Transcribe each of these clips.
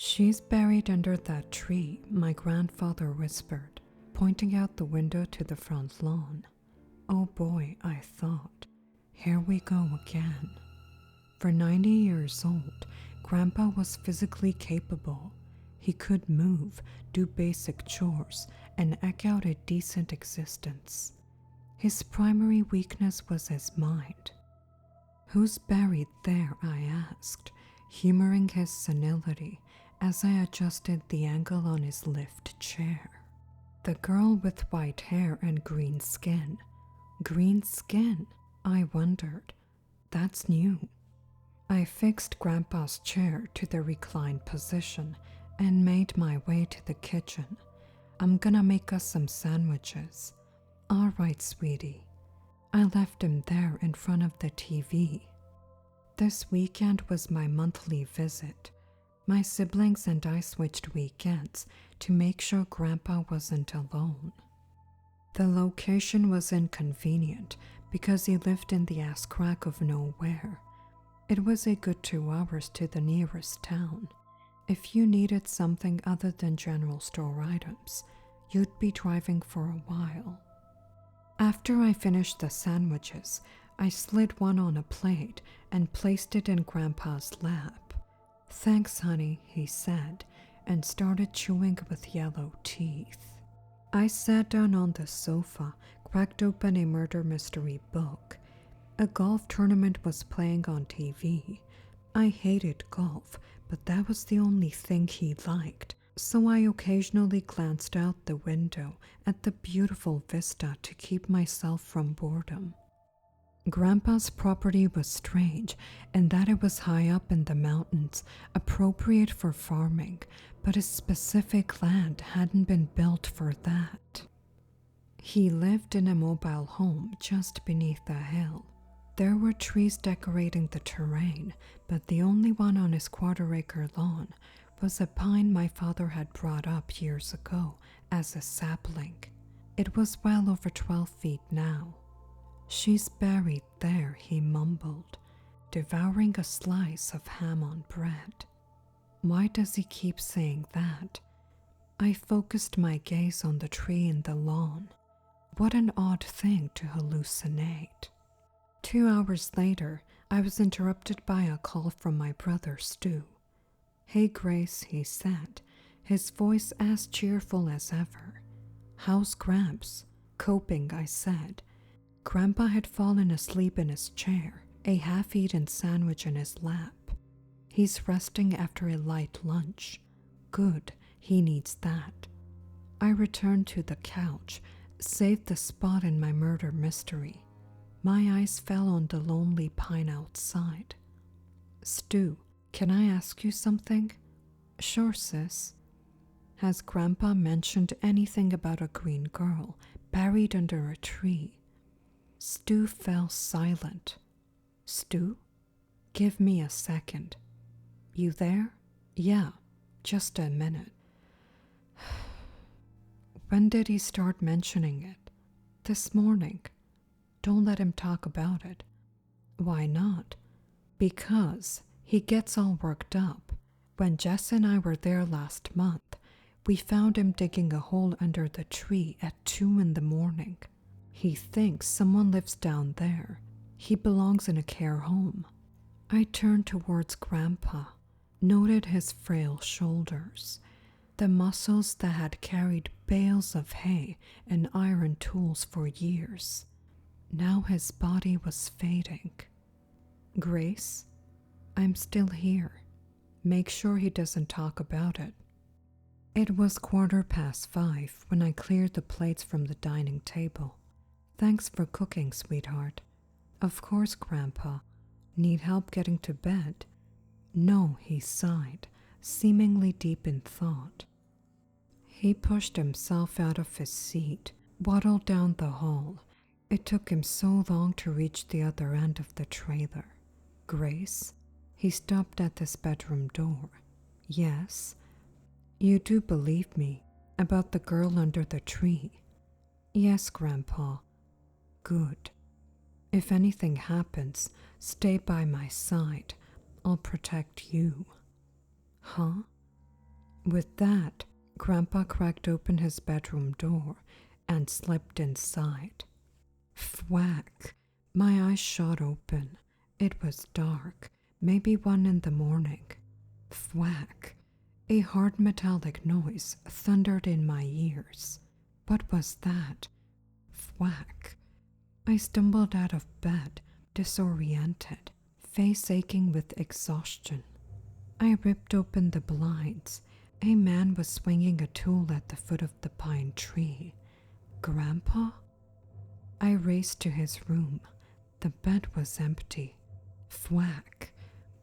"She's buried under that tree," my grandfather whispered, pointing out the window to the front lawn. Oh boy, I thought. Here we go again. For 90 years old, Grandpa was physically capable. He could move, do basic chores, and eke out a decent existence. His primary weakness was his mind. "Who's buried there?" I asked, humoring his senility as I adjusted the angle on his lift chair. "The girl with white hair and green skin." Green skin? I wondered. That's new. I fixed Grandpa's chair to the reclined position and made my way to the kitchen. "I'm gonna make us some sandwiches." "All right, sweetie." I left him there in front of the TV. This weekend was my monthly visit. My siblings and I switched weekends to make sure Grandpa wasn't alone. The location was inconvenient because he lived in the ass crack of nowhere. It was a good 2 hours to the nearest town. If you needed something other than general store items, you'd be driving for a while. After I finished the sandwiches, I slid one on a plate and placed it in Grandpa's lap. "Thanks, honey," he said, and started chewing with yellow teeth. I sat down on the sofa, cracked open a murder mystery book. A golf tournament was playing on TV. I hated golf, but that was the only thing he liked, so I occasionally glanced out the window at the beautiful vista to keep myself from boredom. Grandpa's property was strange in that it was high up in the mountains, appropriate for farming, but his specific land hadn't been built for that. He lived in a mobile home just beneath a hill. There were trees decorating the terrain, but the only one on his quarter-acre lawn was a pine my father had brought up years ago as a sapling. It was well over 12 feet now. "She's buried there," he mumbled, devouring a slice of ham on bread. Why does he keep saying that? I focused my gaze on the tree in the lawn. What an odd thing to hallucinate. 2 hours later, I was interrupted by a call from my brother Stu. "Hey Grace," he said, his voice as cheerful as ever. "How's Gramps?" "Coping," I said. Grandpa had fallen asleep in his chair, a half-eaten sandwich in his lap. "He's resting after a light lunch." "Good, he needs that." I returned to the couch, saved the spot in my murder mystery. My eyes fell on the lonely pine outside. "Stu, can I ask you something?" "Sure, sis." "Has Grandpa mentioned anything about a green girl buried under a tree?" Stu fell silent. "Stu? Give me a second." "You there?" "Yeah, just a minute." "When did he start mentioning it?" "This morning." "Don't let him talk about it." "Why not?" "Because he gets all worked up. When Jess and I were there last month, we found him digging a hole under the tree at 2 in the morning. He thinks someone lives down there. He belongs in a care home." I turned towards Grandpa, noted his frail shoulders, the muscles that had carried bales of hay and iron tools for years. Now his body was fading. "Grace, I'm still here. Make sure he doesn't talk about it." It was 5:15 when I cleared the plates from the dining table. "Thanks for cooking, sweetheart." "Of course, Grandpa. Need help getting to bed?" "No," he sighed, seemingly deep in thought. He pushed himself out of his seat, waddled down the hall. It took him so long to reach the other end of the trailer. "Grace?" He stopped at this bedroom door. "Yes?" "You do believe me about the girl under the tree?" "Yes, Grandpa." "Good. If anything happens, stay by my side. I'll protect you." "Huh?" With that, Grandpa cracked open his bedroom door and slipped inside. Thwack! My eyes shot open. It was dark, maybe 1 in the morning. Thwack! A hard metallic noise thundered in my ears. What was that? Thwack! I stumbled out of bed, disoriented, face aching with exhaustion. I ripped open the blinds. A man was swinging a tool at the foot of the pine tree. Grandpa? I raced to his room. The bed was empty. Thwack!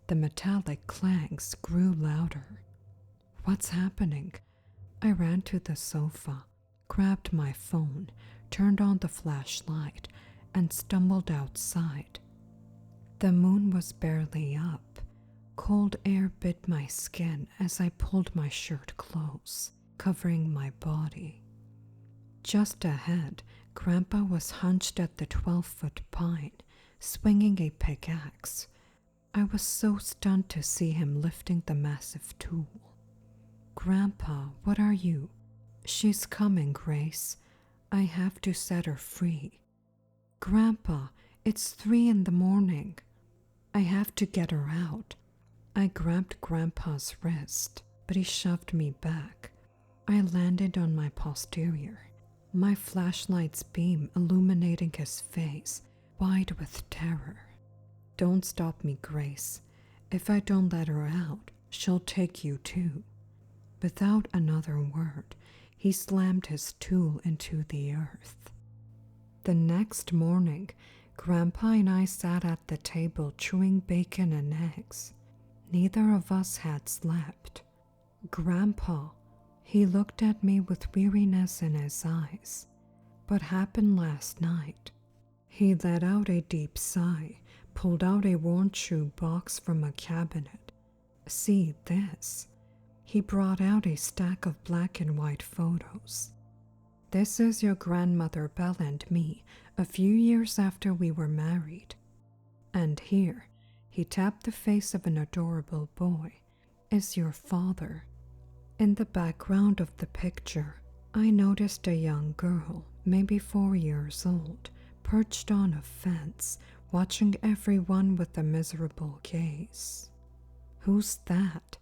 The metallic clangs grew louder. What's happening? I ran to the sofa, grabbed my phone, turned on the flashlight, and stumbled outside. The moon was barely up. Cold air bit my skin as I pulled my shirt close, covering my body. Just ahead, Grandpa was hunched at the 12-foot pine, swinging a pickaxe. I was so stunned to see him lifting the massive tool. Grandpa, what are you? She's coming, Grace. I have to set her free. Grandpa, it's 3 in the morning. I have to get her out. I grabbed Grandpa's wrist, but he shoved me back. I landed on my posterior, my flashlight's beam illuminating his face, wide with terror. Don't stop me, Grace. If I don't let her out, she'll take you too. Without another word, he slammed his tool into the earth. The next morning, Grandpa and I sat at the table chewing bacon and eggs. Neither of us had slept. Grandpa, he looked at me with weariness in his eyes. What happened last night? He let out a deep sigh, pulled out a worn shoe box from a cabinet. See this. He brought out a stack of black and white photos. This is your grandmother Belle and me, a few years after we were married. And here, he tapped the face of an adorable boy, is your father. In the background of the picture, I noticed a young girl, maybe 4 years old, perched on a fence, watching everyone with a miserable gaze. Who's that?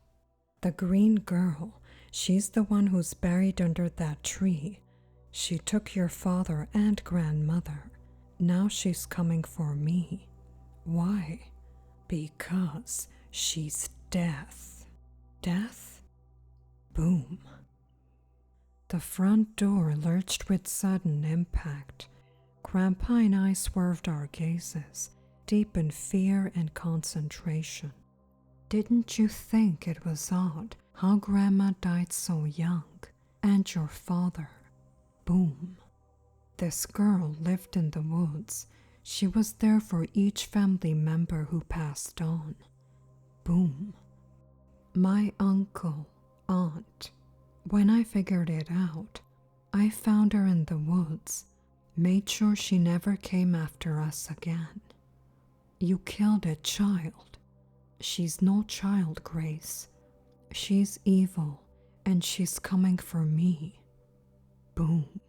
The green girl. She's the one who's buried under that tree. She took your father and grandmother. Now she's coming for me. Why? Because she's death. Death? Boom. The front door lurched with sudden impact. Grandpa and I swerved our gazes, deep in fear and concentration. Didn't you think it was odd how Grandma died so young, and your father? Boom. This girl lived in the woods. She was there for each family member who passed on. Boom. My uncle, aunt. When I figured it out, I found her in the woods, made sure she never came after us again. You killed a child. She's no child, Grace. She's evil, and she's coming for me. Boom.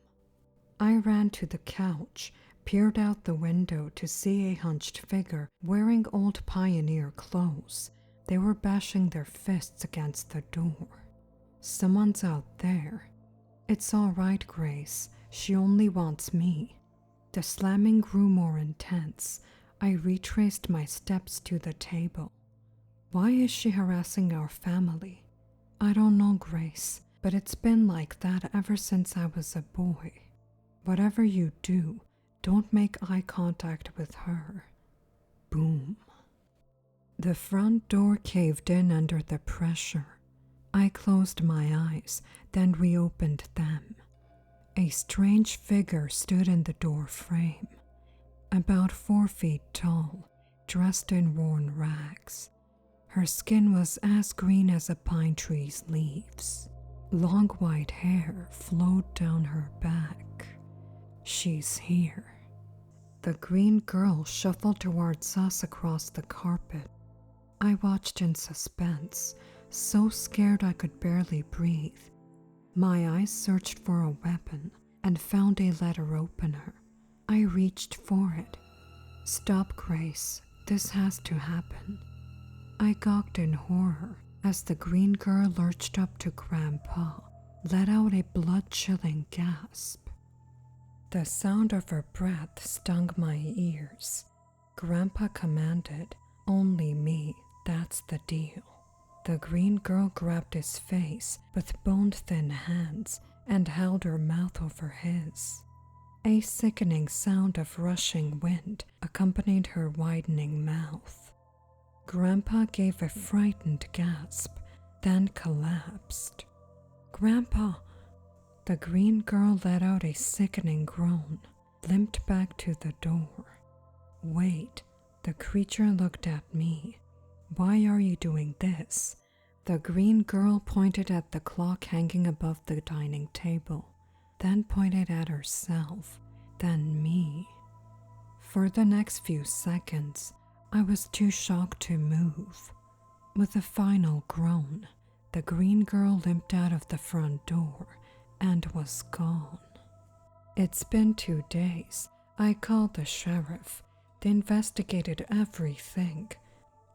I ran to the couch, peered out the window to see a hunched figure wearing old pioneer clothes. They were bashing their fists against the door. Someone's out there. It's all right, Grace. She only wants me. The slamming grew more intense. I retraced my steps to the table. Why is she harassing our family? I don't know, Grace, but it's been like that ever since I was a boy. Whatever you do, don't make eye contact with her. Boom. The front door caved in under the pressure. I closed my eyes, then reopened them. A strange figure stood in the door frame, about 4 feet tall, dressed in worn rags. Her skin was as green as a pine tree's leaves. Long white hair flowed down her back. She's here. The green girl shuffled towards us across the carpet. I watched in suspense, so scared I could barely breathe. My eyes searched for a weapon and found a letter opener. I reached for it. "Stop, Grace. This has to happen." I gawked in horror as the green girl lurched up to Grandpa, let out a blood-chilling gasp. The sound of her breath stung my ears. Grandpa commanded, "Only me, that's the deal." The green girl grabbed his face with bone-thin hands and held her mouth over his. A sickening sound of rushing wind accompanied her widening mouth. Grandpa gave a frightened gasp, then collapsed. "Grandpa!" The green girl let out a sickening groan, limped back to the door. "Wait," the creature looked at me. "Why are you doing this?" The green girl pointed at the clock hanging above the dining table, then pointed at herself, then me. For the next few seconds, I was too shocked to move. With a final groan, the green girl limped out of the front door and was gone. It's been 2 days. I called the sheriff. They investigated everything.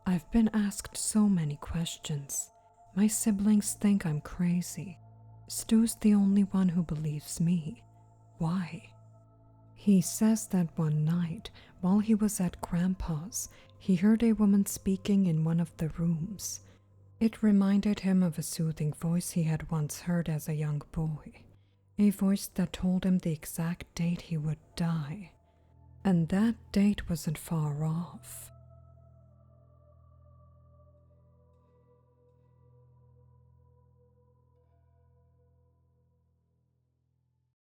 I've been asked so many questions. My siblings think I'm crazy. Stu's the only one who believes me. Why? He says that one night, while he was at Grandpa's, he heard a woman speaking in one of the rooms. It reminded him of a soothing voice he had once heard as a young boy, a voice that told him the exact date he would die. And that date wasn't far off.